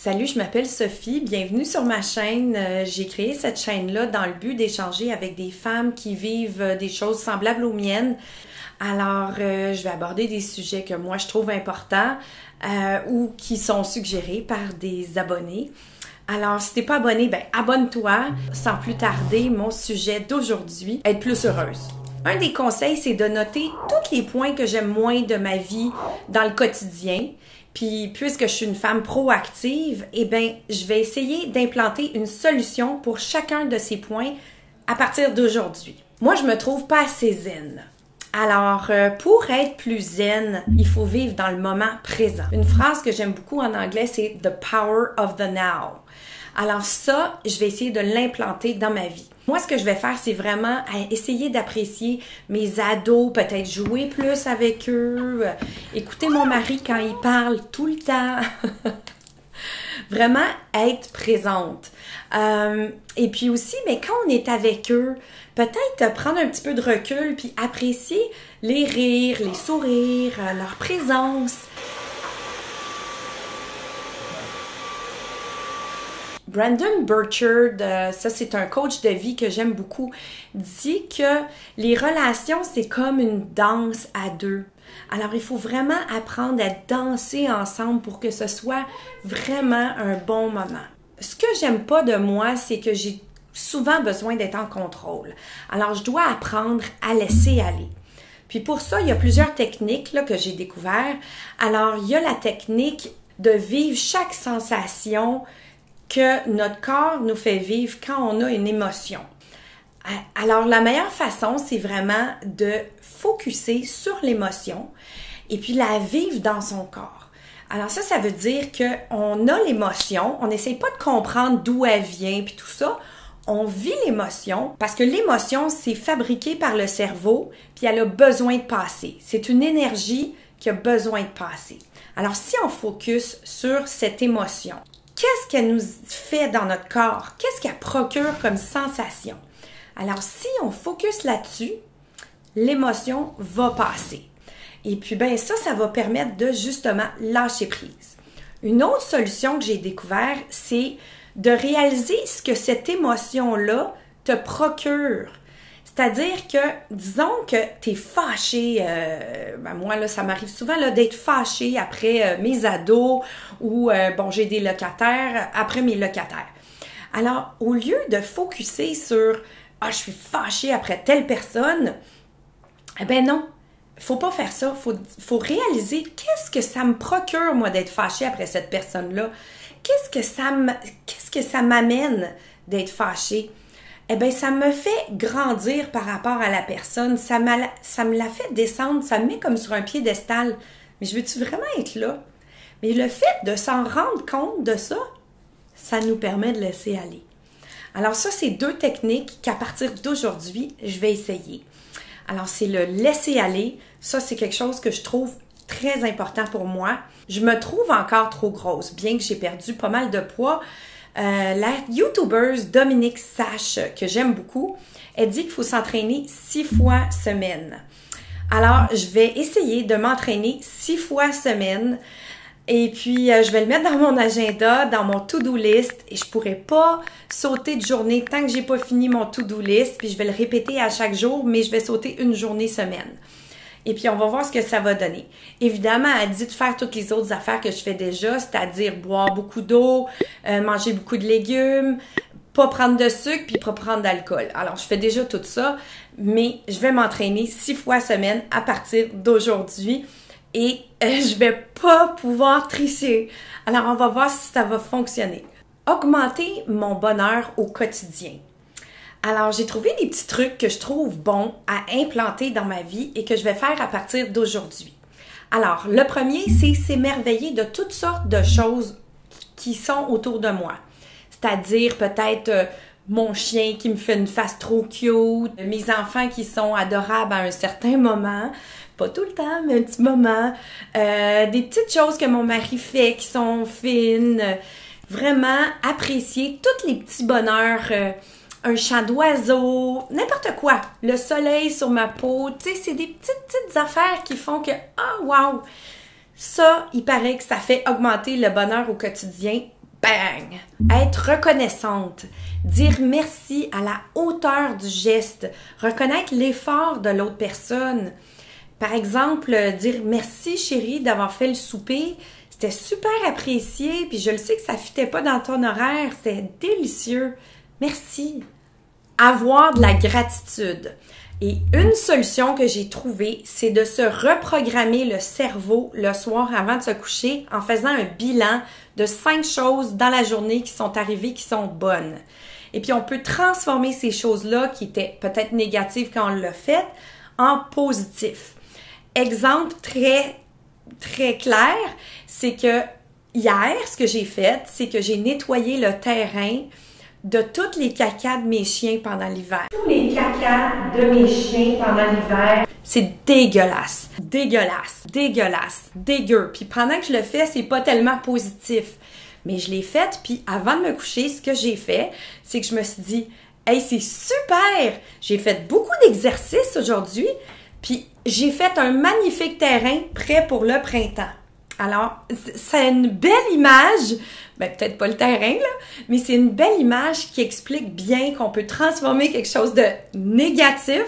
Salut, je m'appelle Sophie, bienvenue sur ma chaîne. J'ai créé cette chaîne-là dans le but d'échanger avec des femmes qui vivent des choses semblables aux miennes. Alors, je vais aborder des sujets que moi je trouve importants ou qui sont suggérés par des abonnés. Alors, si t'es pas abonné, ben abonne-toi. Sans plus tarder, mon sujet d'aujourd'hui, être plus heureuse. Un des conseils, c'est de noter tous les points que j'aime moins de ma vie dans le quotidien. Puis, puisque je suis une femme proactive, eh bien, je vais essayer d'implanter une solution pour chacun de ces points à partir d'aujourd'hui. Moi, je me trouve pas assez zen. Alors, pour être plus zen, il faut vivre dans le moment présent. Une phrase que j'aime beaucoup en anglais, c'est « the power of the now ». Alors ça, je vais essayer de l'implanter dans ma vie. Moi, ce que je vais faire, c'est vraiment essayer d'apprécier mes ados, peut-être jouer plus avec eux, écouter mon mari quand il parle tout le temps. Vraiment être présente. Et puis aussi, mais quand on est avec eux, peut-être prendre un petit peu de recul puis apprécier les rires, les sourires, leur présence. Brandon Burchard, ça c'est un coach de vie que j'aime beaucoup, dit que les relations c'est comme une danse à deux. Alors il faut vraiment apprendre à danser ensemble pour que ce soit vraiment un bon moment. Ce que j'aime pas de moi, c'est que j'ai souvent besoin d'être en contrôle. Alors je dois apprendre à laisser aller. Puis pour ça, il y a plusieurs techniques là, que j'ai découvertes. Alors il y a la technique de vivre chaque sensation que notre corps nous fait vivre quand on a une émotion. Alors, la meilleure façon, c'est vraiment de focusser sur l'émotion et puis la vivre dans son corps. Alors ça veut dire qu'on a l'émotion, on n'essaie pas de comprendre d'où elle vient puis tout ça. On vit l'émotion parce que l'émotion, c'est fabriqué par le cerveau puis elle a besoin de passer. C'est une énergie qui a besoin de passer. Alors, si on focus sur cette émotion, qu'est-ce qu'elle nous fait dans notre corps? Qu'est-ce qu'elle procure comme sensation? Alors, si on focus là-dessus, l'émotion va passer. Et puis, ben ça va permettre de justement lâcher prise. Une autre solution que j'ai découvert, c'est de réaliser ce que cette émotion-là te procure. C'est-à-dire que, disons que tu es fâché, moi là, ça m'arrive souvent là, d'être fâché après mes ados ou, j'ai des locataires, après mes locataires. Alors, au lieu de focusser sur « Ah, je suis fâché après telle personne », eh bien non, faut pas faire ça. Faut réaliser qu'est-ce que ça me procure, moi, d'être fâché après cette personne-là. Qu'est-ce que ça m'amène d'être fâché? Eh bien, ça me fait grandir par rapport à la personne. Ça me la fait descendre. Ça me met comme sur un piédestal. Mais je veux-tu vraiment être là? Mais le fait de s'en rendre compte de ça, ça nous permet de laisser aller. Alors ça, c'est deux techniques qu'à partir d'aujourd'hui, je vais essayer. Alors, c'est le laisser aller. Ça, c'est quelque chose que je trouve très important pour moi. Je me trouve encore trop grosse, bien que j'ai perdu pas mal de poids. La YouTubeuse Dominique Sache, que j'aime beaucoup, elle dit qu'il faut s'entraîner 6 fois semaine. Alors, je vais essayer de m'entraîner 6 fois semaine et puis je vais le mettre dans mon agenda, dans mon to-do list et je pourrai pas sauter de journée tant que j'ai pas fini mon to-do list puis je vais le répéter à chaque jour, mais je vais sauter une journée semaine. Et puis, on va voir ce que ça va donner. Évidemment, elle dit de faire toutes les autres affaires que je fais déjà, c'est-à-dire boire beaucoup d'eau, manger beaucoup de légumes, pas prendre de sucre, puis pas prendre d'alcool. Alors, je fais déjà tout ça, mais je vais m'entraîner 6 fois semaine à partir d'aujourd'hui et je vais pas pouvoir tricher. Alors, on va voir si ça va fonctionner. Augmenter mon bonheur au quotidien. Alors, j'ai trouvé des petits trucs que je trouve bons à implanter dans ma vie et que je vais faire à partir d'aujourd'hui. Alors, le premier, c'est s'émerveiller de toutes sortes de choses qui sont autour de moi. C'est-à-dire peut-être mon chien qui me fait une face trop cute, mes enfants qui sont adorables à un certain moment, pas tout le temps, mais un petit moment, des petites choses que mon mari fait qui sont fines, vraiment apprécier tous les petits bonheurs, un chant d'oiseau, n'importe quoi. Le soleil sur ma peau, tu sais, c'est des petites affaires qui font que, ah, wow! Ça, il paraît que ça fait augmenter le bonheur au quotidien bang! Être reconnaissante, dire merci à la hauteur du geste, reconnaître l'effort de l'autre personne. Par exemple, dire merci chérie d'avoir fait le souper, c'était super apprécié, puis je le sais que ça fitait pas dans ton horaire, c'était délicieux. Merci. Avoir de la gratitude. Et une solution que j'ai trouvée, c'est de se reprogrammer le cerveau le soir avant de se coucher en faisant un bilan de 5 choses dans la journée qui sont arrivées, qui sont bonnes. Et puis, on peut transformer ces choses-là qui étaient peut-être négatives quand on l'a fait en positif. Exemple très, très clair, c'est que hier, ce que j'ai fait, c'est que j'ai nettoyé le terrain de toutes les cacas de mes chiens pendant l'hiver. Tous les cacas de mes chiens pendant l'hiver, c'est dégueulasse, dégueulasse, dégueulasse, dégueu. Puis pendant que je le fais, c'est pas tellement positif. Mais je l'ai fait, puis avant de me coucher, ce que j'ai fait, c'est que je me suis dit, hey, c'est super! J'ai fait beaucoup d'exercices aujourd'hui, puis j'ai fait un magnifique terrain prêt pour le printemps. Alors, c'est une belle image, ben peut-être pas le terrain, là, mais c'est une belle image qui explique bien qu'on peut transformer quelque chose de négatif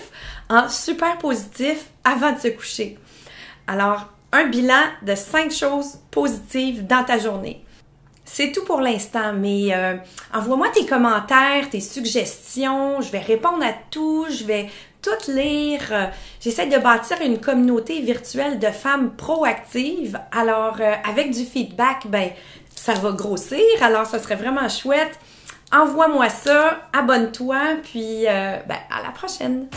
en super positif avant de se coucher. Alors, un bilan de 5 choses positives dans ta journée. C'est tout pour l'instant, mais envoie-moi tes commentaires, tes suggestions, je vais répondre à tout, je vais tout lire. J'essaie de bâtir une communauté virtuelle de femmes proactives. Alors, avec du feedback, ben ça va grossir, alors ça serait vraiment chouette. Envoie-moi ça, abonne-toi, puis à la prochaine!